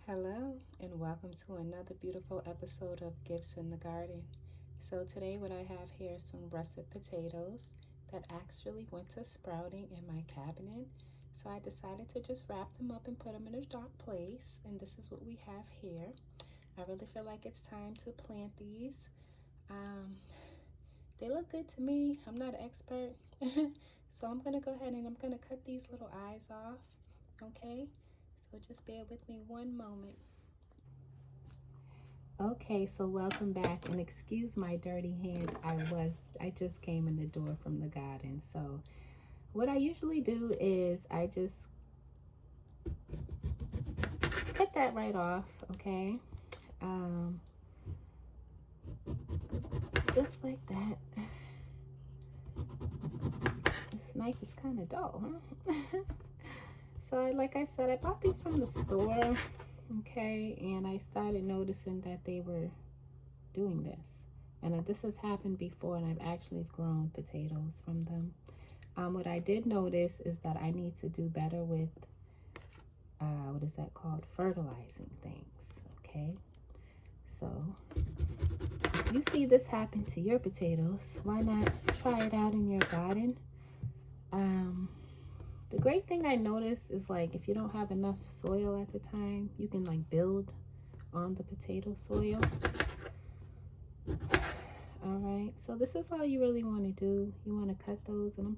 Hello, and welcome to another beautiful episode of Gifts in the Garden. So, today, what I have here is some russet potatoes that actually went to sprouting in my cabinet. So, I decided to just wrap them up and put them in a dark place. And this is what we have here. I really feel like it's time to plant these. Um, they look good to me. I'm not an expert. So, I'm going to go ahead and I'm going to cut these little eyes off. Okay? So, just bear with me one moment. Okay, so welcome back, and excuse my dirty hands. I just came in the door from the garden. So what I usually do is I just cut that right off, okay? Just like that. This knife is kind of dull, huh? So like I said, I bought these from the store, okay? And I started noticing that they were doing this. And this has happened before, and I've actually grown potatoes from them. What I did notice is that I need to do better with, what is that called? Fertilizing things, okay? So, if you see this happen to your potatoes, why not try it out in your garden? The great thing I noticed is, like, if you don't have enough soil at the time, you can, like, build on the potato soil. All right, so this is all you really want to do. You want to cut those, and I'm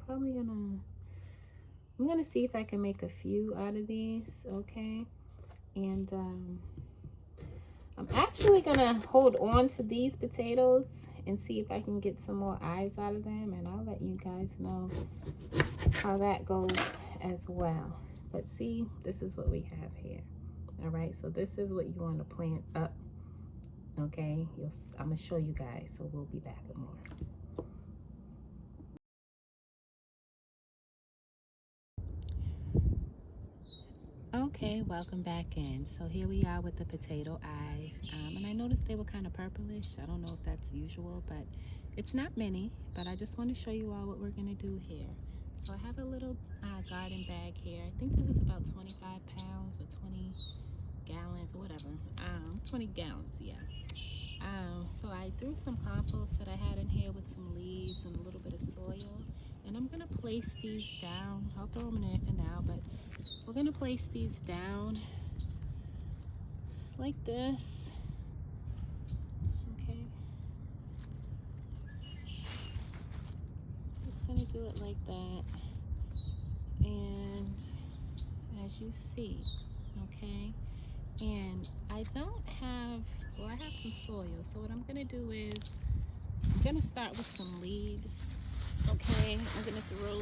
gonna see if I can make a few out of these, okay? And I'm actually gonna hold on to these potatoes and see if I can get some more eyes out of them, and I'll let you guys know how that goes as well. But see, this is what we have here. All right, so this is what you want to plant up. Okay, I'm gonna show you guys, so we'll be back with more. Okay, welcome back in. So here we are with the potato eyes, and I noticed they were kind of purplish. I don't know if that's usual, but it's not many. But I just want to show you all what we're gonna do here. So I have a little garden bag here. I think this is about 25 pounds or 20 gallons or whatever. 20 gallons, yeah. So I threw some compost that I had in here with some leaves and a little bit of soil. And I'm gonna place these down. I'll throw them in there for now, but we're gonna place these down like this. Okay. Just gonna do it like that. And as you see, okay. And I don't have, well, I have some soil. So what I'm gonna do is I'm gonna start with some leaves. Okay, I'm gonna throw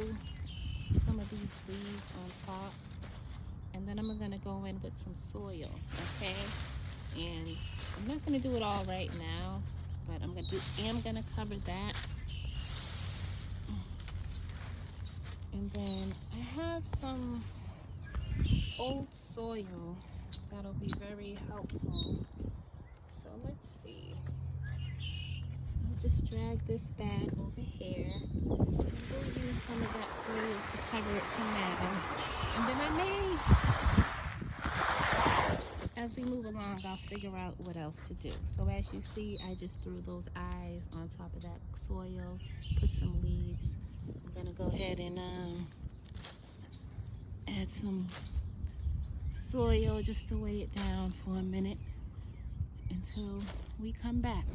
some of these leaves on top, and then I'm gonna go in with some soil, okay? And I'm not gonna do it all right now, but I'm gonna cover that. And then I have some old soil that'll be very helpful. So let's see. I'll just drag this bag over here. And we'll use some of that soil to cover it for now. And then as we move along, I'll figure out what else to do. So as you see, I just threw those eyes on top of that soil, put some leaves. I'm gonna go ahead and add some soil just to weigh it down for a minute until we come back.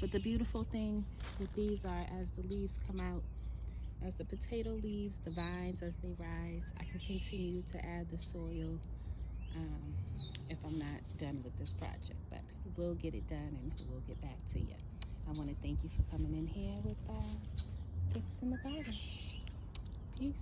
But the beautiful thing with these are, as the leaves come out, as the potato leaves, the vines, as they rise, I can continue to add the soil if I'm not done with this project. But we'll get it done and we'll get back to you. I want to thank you for coming in here with Gifts in the Garden. Peace.